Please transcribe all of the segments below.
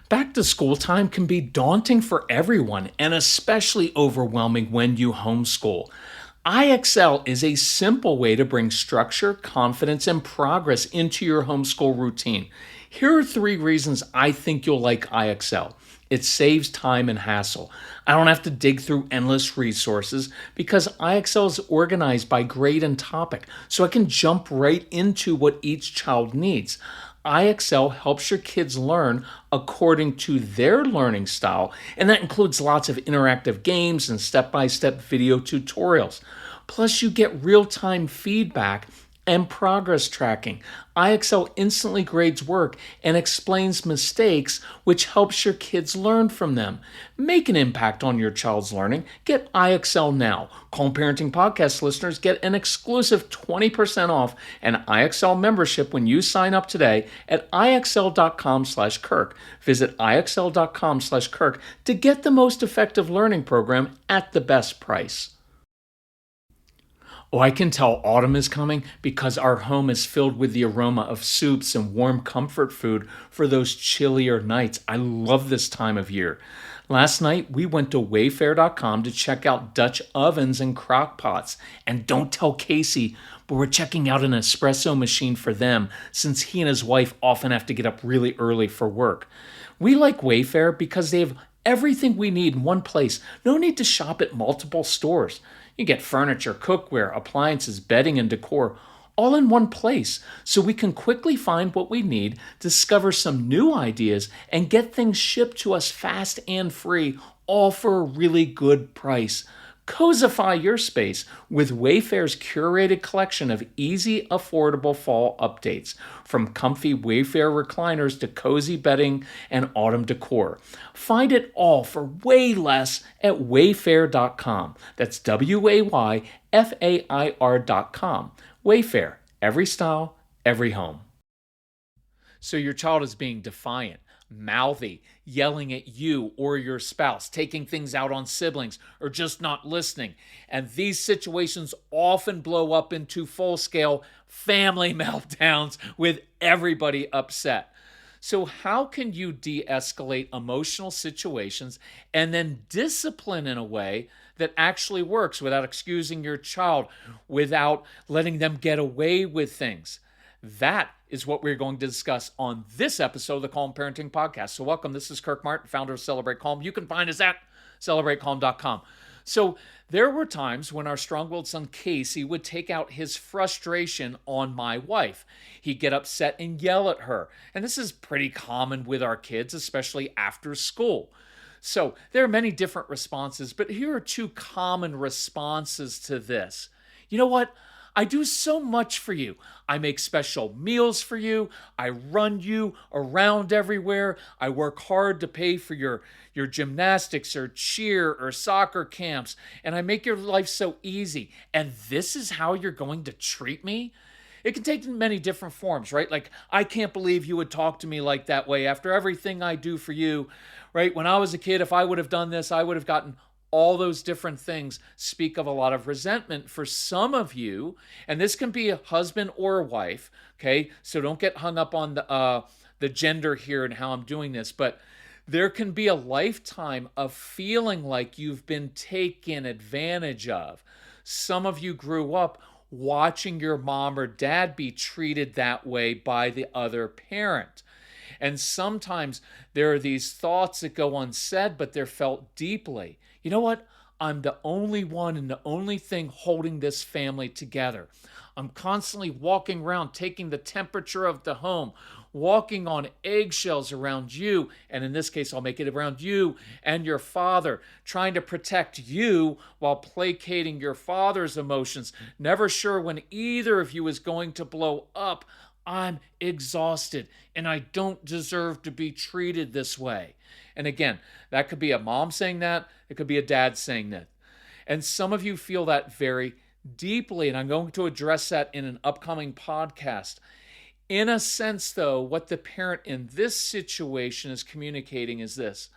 Back to school time can be daunting for everyone and especially overwhelming when you homeschool. IXL is a simple way to bring structure, confidence, and progress into your homeschool routine. Here are 3 reasons I think you'll like IXL. It saves time and hassle. I don't have to dig through endless resources because IXL is organized by grade and topic, so I can jump right into what each child needs. IXL helps your kids learn according to their learning style, and that includes lots of interactive games and step by step video tutorials. Plus, you get real time feedback and progress tracking. IXL instantly grades work and explains mistakes, which helps your kids learn from them. Make an impact on your child's learning. Get IXL now. Calm Parenting Podcast listeners get an exclusive 20% off an IXL membership when you sign up today at IXL.com/Kirk. Visit IXL.com/Kirk to get the most effective learning program at the best price. Oh, I can tell autumn is coming because our home is filled with the aroma of soups and warm comfort food for those chillier nights. I love this time of year. Last night, we went to Wayfair.com to check out Dutch ovens and crock pots. And don't tell Casey, but we're checking out an espresso machine for them since he and his wife often have to get up really early for work. We like Wayfair because they have everything we need in one place. No need to shop at multiple stores. You get furniture, cookware, appliances, bedding, and decor all in one place so we can quickly find what we need, discover some new ideas, and get things shipped to us fast and free, all for a really good price. Cozify your space with Wayfair's curated collection of easy, affordable fall updates, from comfy Wayfair recliners to cozy bedding and autumn decor. Find it all for way less at wayfair.com. That's WAYFAIR.com. Wayfair, every style, every home. So your child is being defiant, mouthy, yelling at you or your spouse, taking things out on siblings, or just not listening. And these situations often blow up into full-scale family meltdowns with everybody upset. So how can you de-escalate emotional situations and then discipline in a way that actually works without excusing your child, without letting them get away with things? That is what we're going to discuss on this episode of the Calm Parenting Podcast. So welcome. This is Kirk Martin, founder of Celebrate Calm. You can find us at celebratecalm.com. So there were times when our strong-willed son Casey would take out his frustration on my wife. He'd get upset and yell at her. And this is pretty common with our kids, especially after school. So there are many different responses, but here are 2 common responses to this. You know what? I do so much for you. I make special meals for you. I run you around everywhere. I work hard to pay for your gymnastics or cheer or soccer camps. And I make your life so easy. And this is how you're going to treat me? It can take many different forms, right? Like, I can't believe you would talk to me like that way after everything I do for you, right? When I was a kid, if I would have done this, I would have gotten all those different things. Speak of a lot of resentment for some of you, and this can be a husband or a wife, okay? So don't get hung up on the gender here and how I'm doing this, but there can be a lifetime of feeling like you've been taken advantage of. Some of you grew up watching your mom or dad be treated that way by the other parent. And sometimes there are these thoughts that go unsaid, but they're felt deeply. You know what? I'm the only one and the only thing holding this family together. I'm constantly walking around, taking the temperature of the home, walking on eggshells around you. And in this case, I'll make it around you and your father, trying to protect you while placating your father's emotions. Never sure when either of you is going to blow up. I'm exhausted and I don't deserve to be treated this way. And again, that could be a mom saying that. It could be a dad saying that. And some of you feel that very deeply, and I'm going to address that in an upcoming podcast. In a sense, though, what the parent in this situation is communicating is this: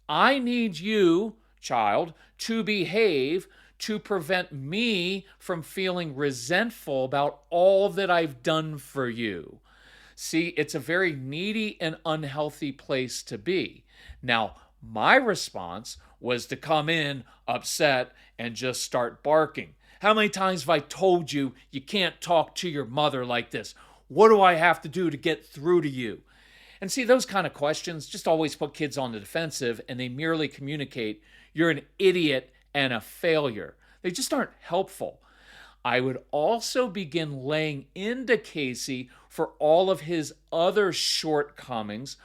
I need you, child, to behave to prevent me from feeling resentful about all that I've done for you. See, it's a very needy and unhealthy place to be. Now, my response was to come in upset and just start barking. How many times have I told you you can't talk to your mother like this? What do I have to do to get through to you? And see, those kind of questions just always put kids on the defensive, and they merely communicate you're an idiot and a failure. They just aren't helpful. I would also begin laying into Casey for all of his other shortcomings,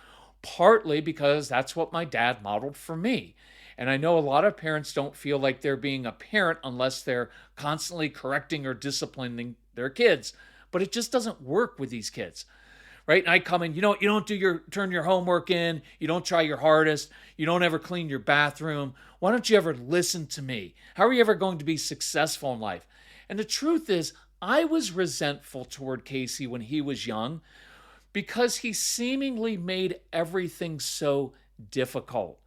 partly because that's what my dad modeled for me. And I know a lot of parents don't feel like they're being a parent unless they're constantly correcting or disciplining their kids. But it just doesn't work with these kids. Right? And I come in, you don't turn your homework in, you don't try your hardest, you don't ever clean your bathroom. Why don't you ever listen to me? How are you ever going to be successful in life? And the truth is, I was resentful toward Casey when he was young because he seemingly made everything so difficult.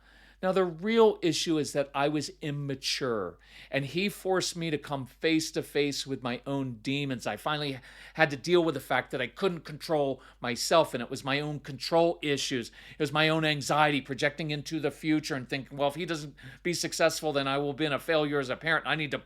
Now, the real issue is that I was immature, and he forced me to come face to face with my own demons. I finally had to deal with the fact that I couldn't control myself, and it was my own control issues. It was my own anxiety projecting into the future and thinking, well, if he doesn't be successful, then I will be a failure as a parent. I need to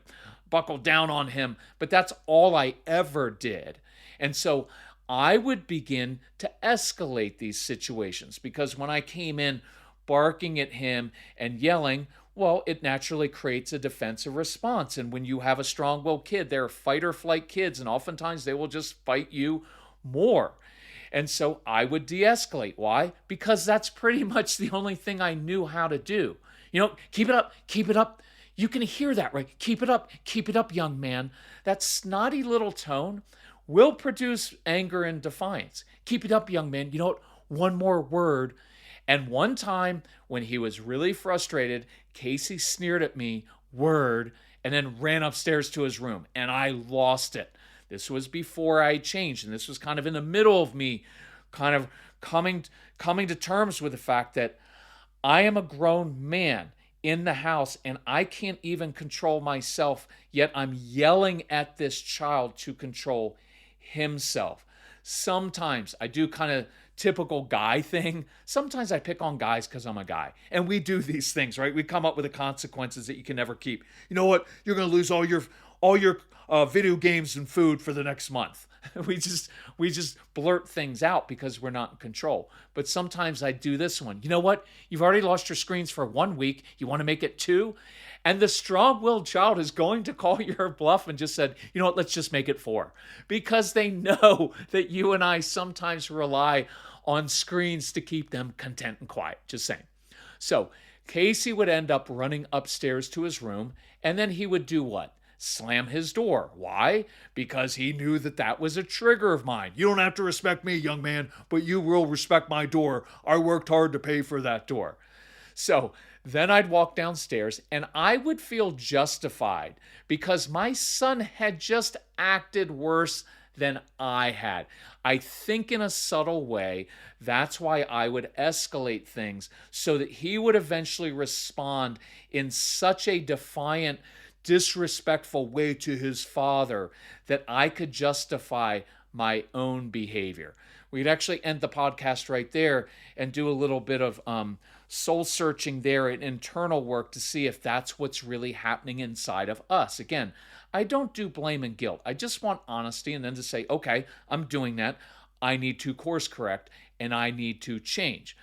buckle down on him. But that's all I ever did. And so I would begin to escalate these situations because when I came in barking at him and yelling, well, it naturally creates a defensive response. And when you have a strong-willed kid, they're fight or flight kids, and oftentimes they will just fight you more. And so I would de-escalate. Why? Because that's pretty much the only thing I knew how to do. Keep it up, keep it up. You can hear that, right? Keep it up, young man. That snotty little tone will produce anger and defiance. Keep it up, young man. One more word. And one time when he was really frustrated, Casey sneered at me, word, and then ran upstairs to his room. And I lost it. This was before I changed. And this was kind of in the middle of me kind of coming to terms with the fact that I am a grown man in the house and I can't even control myself, yet I'm yelling at this child to control himself. Sometimes I do kind of typical guy thing. Sometimes I pick on guys because I'm a guy. And we do these things, right? We come up with the consequences that you can never keep. You know what? You're going to lose all your video games and food for the next month. We just blurt things out because we're not in control. But sometimes I do this one. You know what? You've already lost your screens for 1 week. You want to make it 2? And the strong-willed child is going to call your bluff and just said, you know what, let's just make it 4. Because they know that you and I sometimes rely on screens to keep them content and quiet. Just saying. So Casey would end up running upstairs to his room, and then he would do what? Slam his door. Why? Because he knew that was a trigger of mine. You don't have to respect me, young man, but you will respect my door. I worked hard to pay for that door. So then I'd walk downstairs and I would feel justified because my son had just acted worse than I had. I think in a subtle way, that's why I would escalate things so that he would eventually respond in such a defiant, disrespectful way to his father that I could justify my own behavior. We'd actually end the podcast right there and do a little bit of soul searching there and internal work to see if that's what's really happening inside of us. Again, I don't do blame and guilt. I just want honesty and then to say, okay, I'm doing that. I need to course correct and I need to change.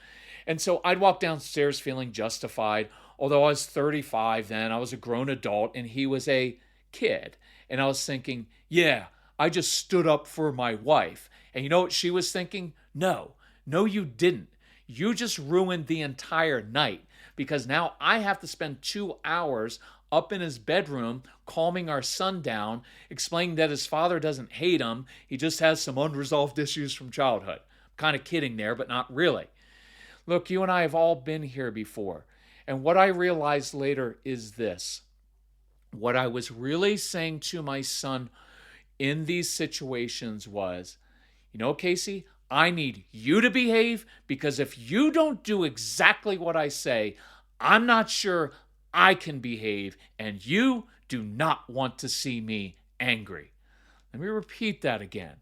And so I'd walk downstairs feeling justified. Although I was 35 then, I was a grown adult and he was a kid. And I was thinking, yeah, I just stood up for my wife. And you know what she was thinking? No, you didn't. You just ruined the entire night because now I have to spend 2 hours up in his bedroom calming our son down, explaining that his father doesn't hate him. He just has some unresolved issues from childhood. I'm kind of kidding there, but not really. Look, you and I have all been here before. And what I realized later is this. What I was really saying to my son in these situations was, you know, Casey, I need you to behave because if you don't do exactly what I say, I'm not sure I can behave and you do not want to see me angry. Let me repeat that again.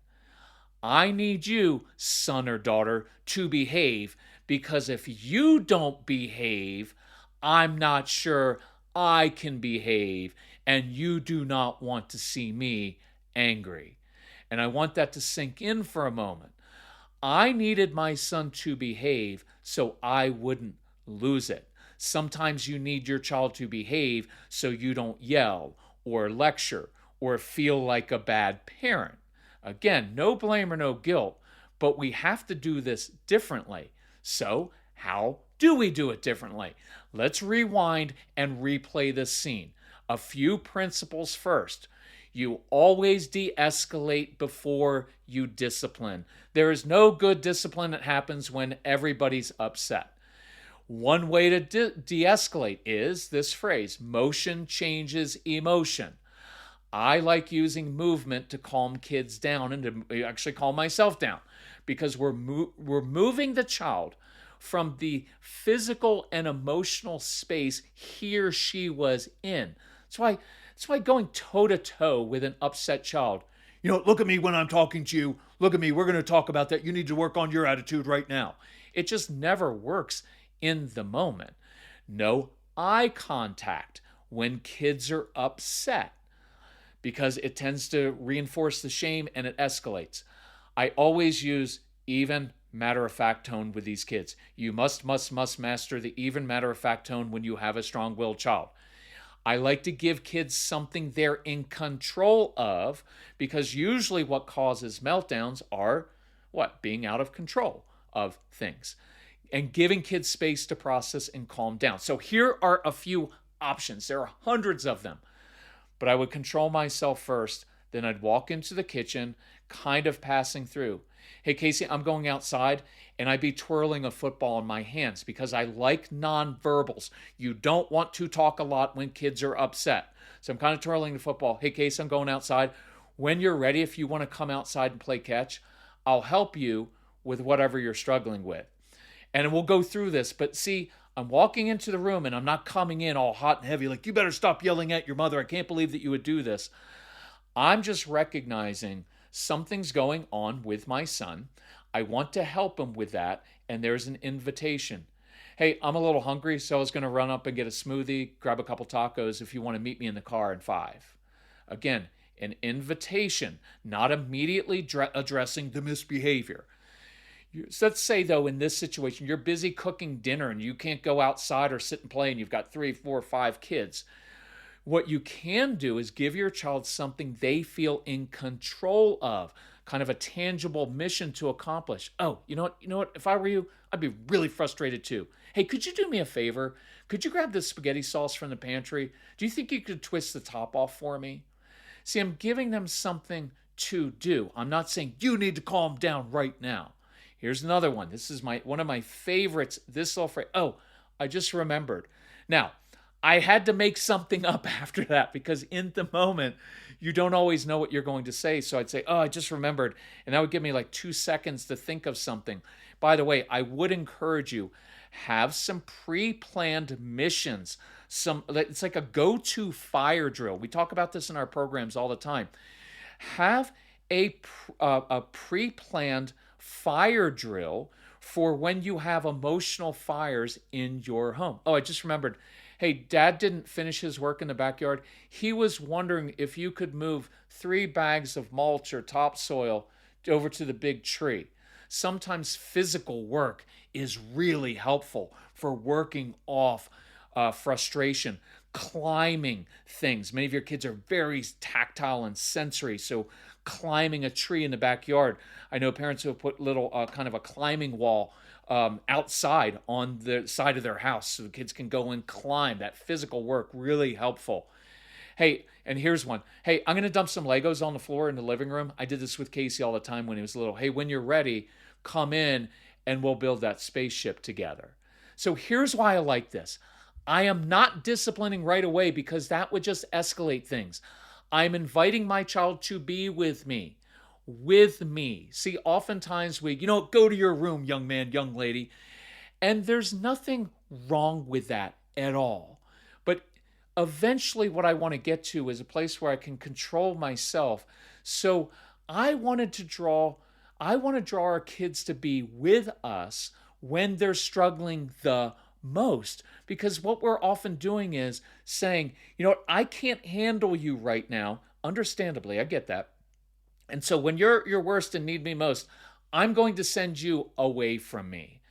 I need you, son or daughter, to behave, because if you don't behave, I'm not sure I can behave, and you do not want to see me angry. And I want that to sink in for a moment. I needed my son to behave so I wouldn't lose it. Sometimes you need your child to behave so you don't yell or lecture or feel like a bad parent. Again, no blame or no guilt, but we have to do this differently. So, how do we do it differently? Let's rewind and replay this scene. A few principles first. You always de-escalate before you discipline. There is no good discipline that happens when everybody's upset. One way to de-escalate is this phrase: motion changes emotion. I like using movement to calm kids down and to actually calm myself down, because we're moving the child from the physical and emotional space he or she was in. That's why going toe to toe with an upset child, look at me when I'm talking to you. Look at me. We're going to talk about that. You need to work on your attitude right now. It just never works in the moment. No eye contact when kids are upset, because it tends to reinforce the shame and it escalates. I always use even, matter-of-fact tone with these kids. You must master the even, matter-of-fact tone when you have a strong-willed child. I like to give kids something they're in control of, because usually what causes meltdowns are being out of control of things, and giving kids space to process and calm down. So here are a few options. There are hundreds of them, but I would control myself first. Then I'd walk into the kitchen, kind of passing through. Hey, Casey, I'm going outside, and I'd be twirling a football in my hands, because I like nonverbals. You don't want to talk a lot when kids are upset. So I'm kind of twirling the football. Hey, Casey, I'm going outside. When you're ready, if you want to come outside and play catch, I'll help you with whatever you're struggling with. And we'll go through this. But see, I'm walking into the room, and I'm not coming in all hot and heavy, like, you better stop yelling at your mother. I can't believe that you would do this. I'm just recognizing something's going on with my son. I want to help him with that, and there's an invitation. Hey, I'm a little hungry, so I was going to run up and get a smoothie, grab a couple tacos if you want to meet me in the car in 5. Again, an invitation, not immediately addressing the misbehavior. So let's say, though, in this situation, you're busy cooking dinner and you can't go outside or sit and play, and you've got 3, 4, 5 kids. What you can do is give your child something they feel in control of, kind of a tangible mission to accomplish. Oh, you know what? If I were you, I'd be really frustrated too. Hey, could you do me a favor? Could you grab this spaghetti sauce from the pantry? Do you think you could twist the top off for me? See, I'm giving them something to do. I'm not saying you need to calm down right now. Here's another one. This is one of my favorites. This little phrase. Oh, I just remembered. Now, I had to make something up after that, because in the moment, you don't always know what you're going to say. So I'd say, oh, I just remembered. And that would give me like 2 seconds to think of something. By the way, I would encourage you, have some pre-planned missions. It's like a go-to fire drill. We talk about this in our programs all the time. Have a pre-planned fire drill for when you have emotional fires in your home. Oh, I just remembered. Hey, Dad didn't finish his work in the backyard. He was wondering if you could move 3 bags of mulch or topsoil over to the big tree. Sometimes physical work is really helpful for working off frustration. Climbing things. Many of your kids are very tactile and sensory, so climbing a tree in the backyard. I know parents who have put little kind of a climbing wall outside on the side of their house so the kids can go and climb. That physical work, really helpful. Hey, and here's one. Hey, I'm going to dump some Legos on the floor in the living room. I did this with Casey all the time when he was little. Hey, when you're ready, come in and we'll build that spaceship together. So here's why I like this. I am not disciplining right away, because that would just escalate things. I'm inviting my child to be with me. With me. See, oftentimes we, go to your room, young man, young lady. And there's nothing wrong with that at all. But eventually what I want to get to is a place where I can control myself. So I wanted to draw I want to draw our kids to be with us when they're struggling the most. Because what we're often doing is saying, you know what, I can't handle you right now. Understandably, I get that. And so when you're your worst and need me most, I'm going to send you away from me.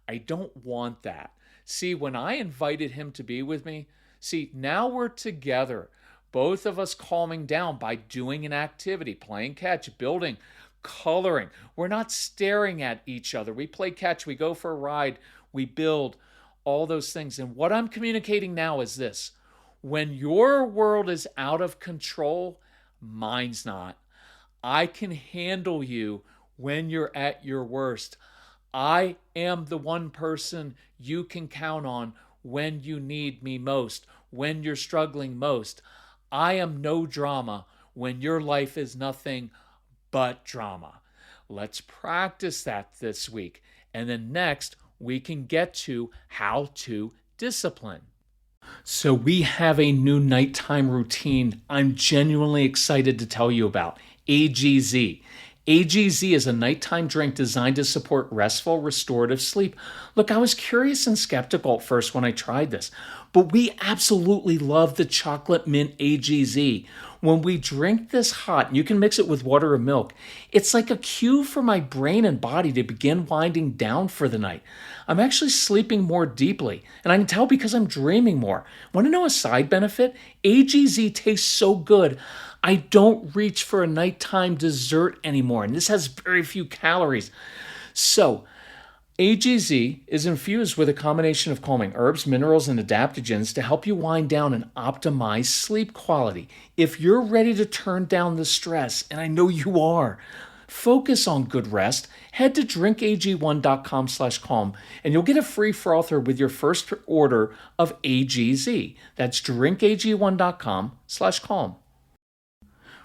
I don't want that. See, when I invited him to be with me, see, now we're together, both of us calming down by doing an activity, playing catch, building, coloring. We're not staring at each other. We play catch, we go for a ride, we build, all those things. And what I'm communicating now is this: when your world is out of control, mine's not. I can handle you when you're at your worst. I am the one person you can count on when you need me most, when you're struggling most. I am no drama when your life is nothing but drama. Let's practice that this week. And then next, we can get to how to discipline. So we have a new nighttime routine I'm genuinely excited to tell you about. AGZ. AGZ is a nighttime drink designed to support restful, restorative sleep. Look, I was curious and skeptical at first when I tried this, but we absolutely love the chocolate mint AGZ. When we drink this hot, and you can mix it with water or milk, it's like a cue for my brain and body to begin winding down for the night. I'm actually sleeping more deeply, and I can tell because I'm dreaming more. Want to know a side benefit? AGZ tastes so good, I don't reach for a nighttime dessert anymore, and this has very few calories. So, AGZ is infused with a combination of calming herbs, minerals, and adaptogens to help you wind down and optimize sleep quality. If you're ready to turn down the stress, and I know you are, focus on good rest, head to drinkag1.com/calm and you'll get a free frother with your first order of AGZ. That's drinkag1.com/calm.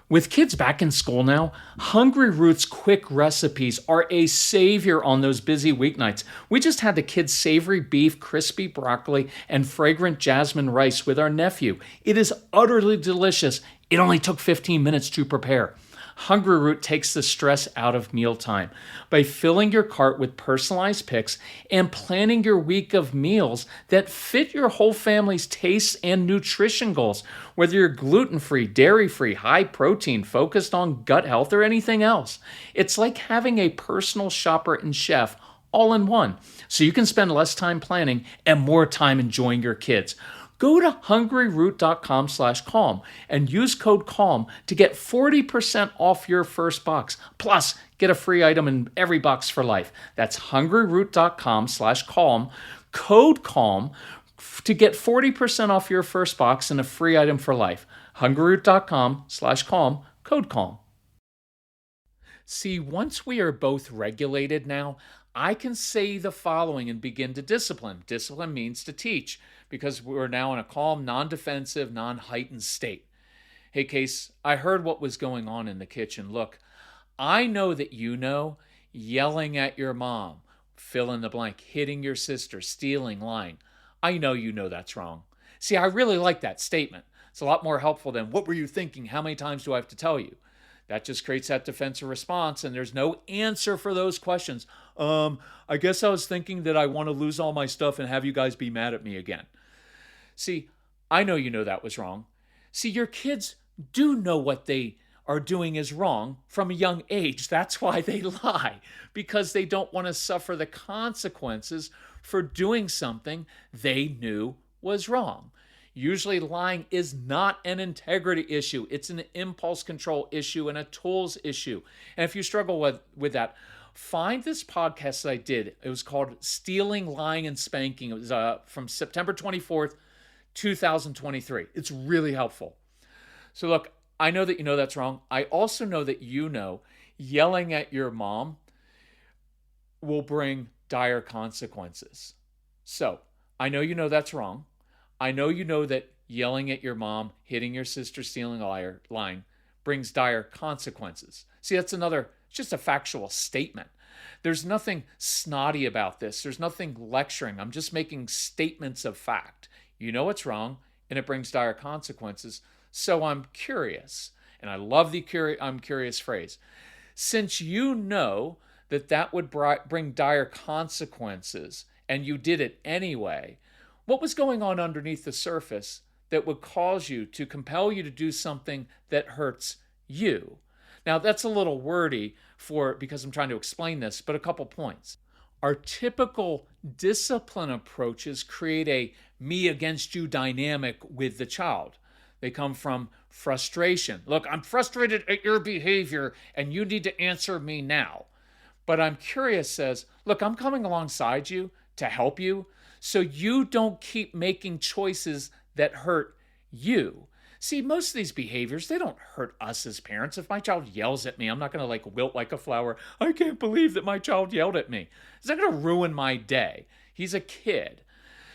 With kids back in school now, HUNGRYROOT's quick recipes are a savior on those busy weeknights. We just had the kids' savory beef, crispy broccoli, and fragrant jasmine rice with our nephew. It is utterly delicious. It only took 15 minutes to prepare. HUNGRYROOT takes the stress out of mealtime by filling your cart with personalized picks and planning your week of meals that fit your whole family's tastes and nutrition goals, whether you're gluten-free, dairy-free, high protein, focused on gut health, or anything else. It's like having a personal shopper and chef all in one, so you can spend less time planning and more time enjoying your kids. Go to hungryroot.com/calm and use code CALM to get 40% off your first box. Plus, get a free item in every box for life. That's hungryroot.com/calm, code CALM to get 40% off your first box and a free item for life. hungryroot.com/calm, code CALM. See, once we are both regulated now, I can say the following and begin to discipline. Discipline means to teach, because we're now in a calm, non-defensive, non-heightened state. Hey, Case, I heard what was going on in the kitchen. Look, I know that you know yelling at your mom, fill in the blank, hitting your sister, stealing, lying. I know you know that's wrong. See, I really like that statement. It's a lot more helpful than, what were you thinking? How many times do I have to tell you? That just creates that defensive response, and there's no answer for those questions. I guess I was thinking that I want to lose all my stuff and have you guys be mad at me again. See, I know you know that was wrong. See, your kids do know what they are doing is wrong from a young age. That's why they lie, because they don't want to suffer the consequences for doing something they knew was wrong. Usually lying is not an integrity issue. It's an impulse control issue and a tools issue. And if you struggle with that, find this podcast that I did. It was called Stealing, Lying, and Spanking. It was from September 24th, 2023. It's really helpful. So look, I know that you know that's wrong. I also know that you know yelling at your mom will bring dire consequences. So I know you know that's wrong. I know you know that yelling at your mom, hitting your sister, stealing, lying brings dire consequences. See, that's another, just a factual statement. There's nothing snotty about this. There's nothing lecturing. I'm just making statements of fact. You know it's wrong, and it brings dire consequences. So I'm curious, and I love the I'm curious phrase. Since you know that would bring dire consequences, and you did it anyway, what was going on underneath the surface that would cause you to compel you to do something that hurts you? Now, that's a little wordy because I'm trying to explain this, but a couple points. Our typical discipline approaches create a me against you dynamic with the child. They come from frustration. Look, I'm frustrated at your behavior and you need to answer me now. But I'm curious says, look, I'm coming alongside you to help you so you don't keep making choices that hurt you. See, most of these behaviors, they don't hurt us as parents. If my child yells at me, I'm not going to wilt like a flower. I can't believe that my child yelled at me. It's not going to ruin my day. He's a kid.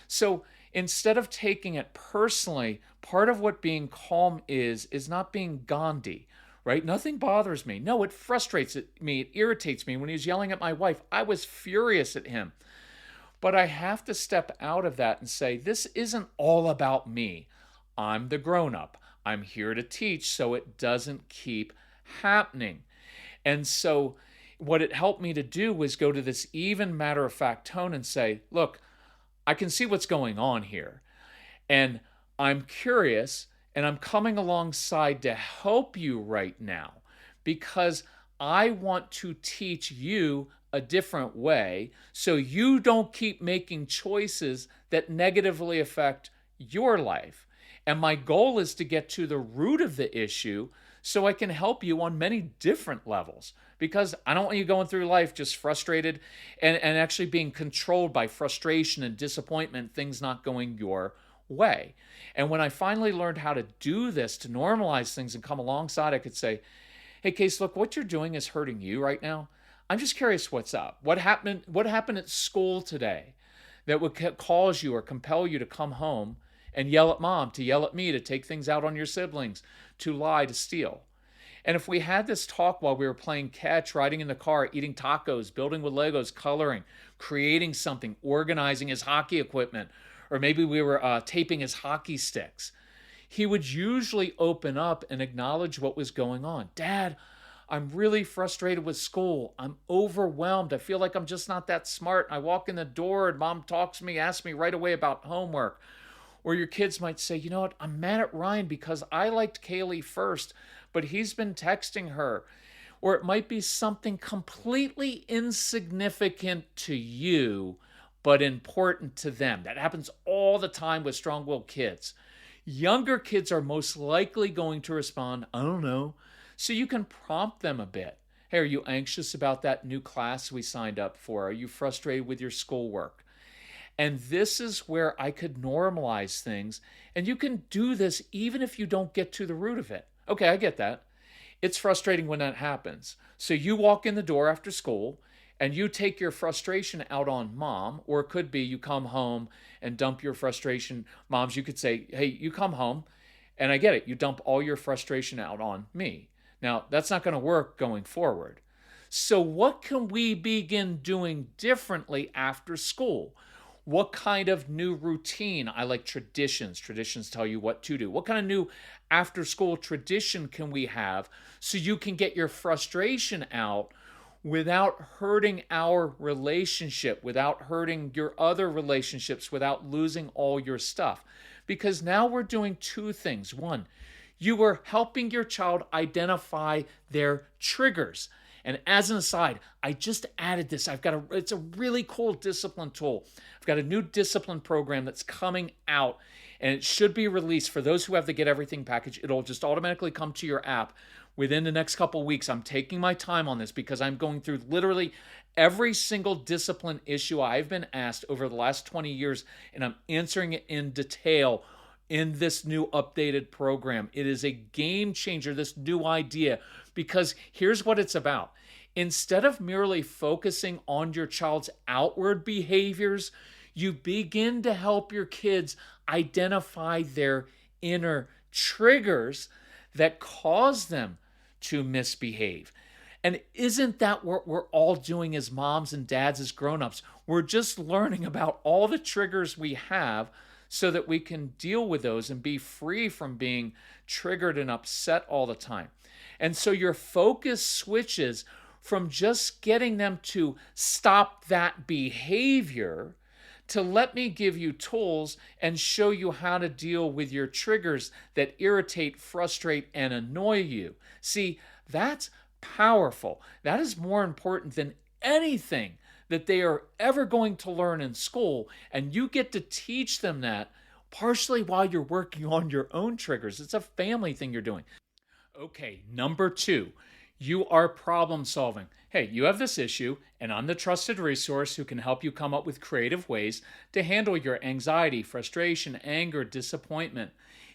So instead of taking it personally, part of what being calm is not being Gandhi, right? Nothing bothers me. No, it frustrates me. It irritates me. When he was yelling at my wife, I was furious at him. But I have to step out of that and say, this isn't all about me. I'm the grown-up. I'm here to teach so it doesn't keep happening. And so what it helped me to do was go to this even matter-of-fact tone and say, look, I can see what's going on here. And I'm curious, and I'm coming alongside to help you right now because I want to teach you a different way so you don't keep making choices that negatively affect your life. And my goal is to get to the root of the issue so I can help you on many different levels, because I don't want you going through life just frustrated and actually being controlled by frustration and disappointment, things not going your way. And when I finally learned how to do this, to normalize things and come alongside, I could say, hey, Case, look, what you're doing is hurting you right now. I'm just curious what's up. What happened at school today that would cause you or compel you to come home and yell at mom, to yell at me, to take things out on your siblings, to lie, to steal? And if we had this talk while we were playing catch, riding in the car, eating tacos, building with Legos, coloring, creating something, organizing his hockey equipment, or maybe we were taping his hockey sticks, he would usually open up and acknowledge what was going on. Dad, I'm really frustrated with school. I'm overwhelmed. I feel like I'm just not that smart. I walk in the door and mom talks to me, asks me right away about homework. Or your kids might say, you know what, I'm mad at Ryan because I liked Kaylee first, but he's been texting her. Or it might be something completely insignificant to you, but important to them. That happens all the time with strong-willed kids. Younger kids are most likely going to respond, I don't know. So you can prompt them a bit. Hey, are you anxious about that new class we signed up for? Are you frustrated with your schoolwork? And this is where I could normalize things. And you can do this even if you don't get to the root of it. Okay, I get that. It's frustrating when that happens. So you walk in the door after school and you take your frustration out on mom, or it could be you come home and dump your frustration. Moms, you could say, hey, you come home, and I get it. You dump all your frustration out on me. Now, that's not going to work going forward. So what can we begin doing differently after school? What kind of new routine? I like traditions. Traditions tell you what to do. What kind of new after school tradition can we have so you can get your frustration out without hurting our relationship, without hurting your other relationships, without losing all your stuff? Because now we're doing two things. One, you are helping your child identify their triggers. And as an aside, I just added this. It's a really cool discipline tool. I've got a new discipline program that's coming out, and it should be released for those who have the Get Everything package. It'll just automatically come to your app within the next couple weeks. I'm taking my time on this because I'm going through literally every single discipline issue I've been asked over the last 20 years, and I'm answering it in detail in this new updated program. It is a game changer, this new idea, because here's what it's about. Instead of merely focusing on your child's outward behaviors, you begin to help your kids identify their inner triggers that cause them to misbehave. And isn't that what we're all doing as moms and dads, as grown-ups? We're just learning about all the triggers we have so that we can deal with those and be free from being triggered and upset all the time. And so your focus switches from just getting them to stop that behavior to let me give you tools and show you how to deal with your triggers that irritate, frustrate, and annoy you. See, that's powerful. That is more important than anything that they are ever going to learn in school. And you get to teach them that partially while you're working on your own triggers. It's a family thing you're doing. Okay, number 2, you are problem solving. Hey, you have this issue, and I'm the trusted resource who can help you come up with creative ways to handle your anxiety, frustration, anger, disappointment.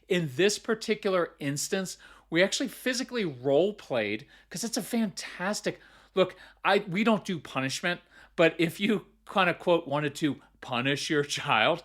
In this particular instance, we actually physically role played because it's a fantastic look. We don't do punishment, but if you kind of quote wanted to punish your child,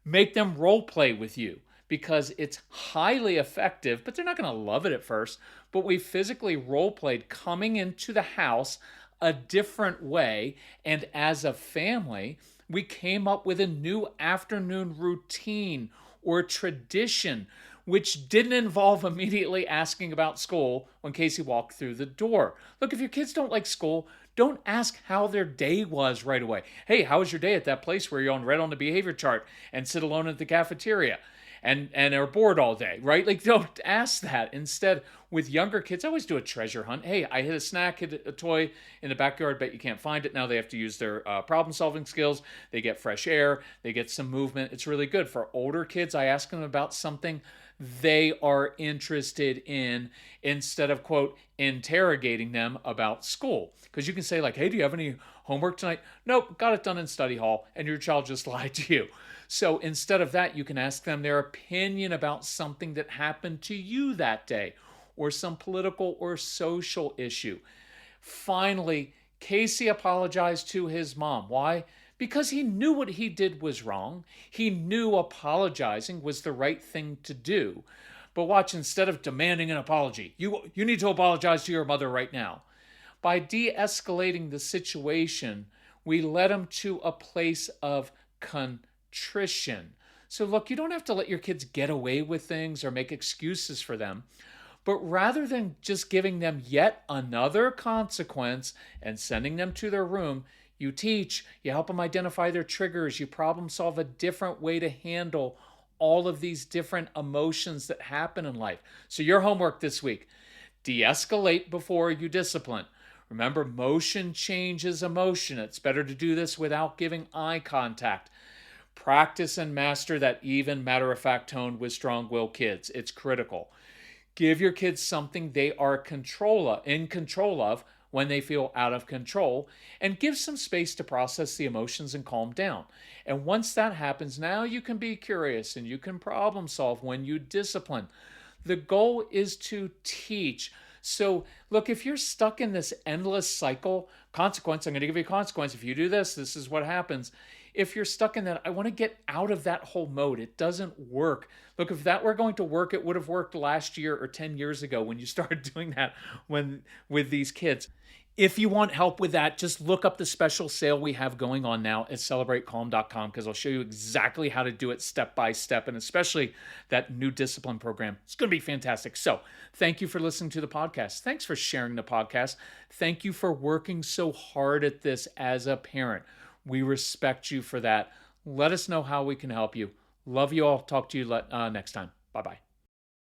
make them role play with you because it's highly effective, but they're not going to love it at first. But we physically role played coming into the house a different way. And as a family, we came up with a new afternoon routine or tradition, which didn't involve immediately asking about school when Casey walked through the door. Look, if your kids don't like school, don't ask how their day was right away. Hey, how was your day at that place where you're read on the behavior chart and sit alone at the cafeteria and are bored all day, right? Like, don't ask that. Instead, with younger kids, I always do a treasure hunt. Hey, I hit a snack, hit a toy in the backyard, bet you can't find it. Now they have to use their problem-solving skills. They get fresh air. They get some movement. It's really good. For older kids, I ask them about something they are interested in instead of, quote, interrogating them about school. Because you can say, like, hey, do you have any homework tonight? Nope, got it done in study hall, and your child just lied to you. So instead of that, you can ask them their opinion about something that happened to you that day or some political or social issue. Finally, Casey apologized to his mom. Why? Because he knew what he did was wrong. He knew apologizing was the right thing to do. But watch, instead of demanding an apology, you need to apologize to your mother right now. By de-escalating the situation, we led him to a place of contrition. So look, you don't have to let your kids get away with things or make excuses for them. But rather than just giving them yet another consequence and sending them to their room, you teach, you help them identify their triggers, you problem solve a different way to handle all of these different emotions that happen in life. So your homework this week, de-escalate before you discipline. Remember, motion changes emotion. It's better to do this without giving eye contact. Practice and master that even matter-of-fact tone with strong-willed kids. It's critical. Give your kids something they are in control of when they feel out of control, and give some space to process the emotions and calm down. And once that happens, now you can be curious and you can problem solve when you discipline. The goal is to teach. So look, if you're stuck in this endless cycle, consequence, I'm going to give you a consequence. If you do this, this is what happens. If you're stuck in that, I want to get out of that whole mode. It doesn't work. Look, if that were going to work, it would have worked last year or 10 years ago when you started doing that with these kids. If you want help with that, just look up the special sale we have going on now at celebratecalm.com, because I'll show you exactly how to do it step by step, and especially that new discipline program. It's going to be fantastic. So thank you for listening to the podcast. Thanks for sharing the podcast. Thank you for working so hard at this as a parent. We respect you for that. Let us know how we can help you. Love you all. Talk to you next time. Bye-bye.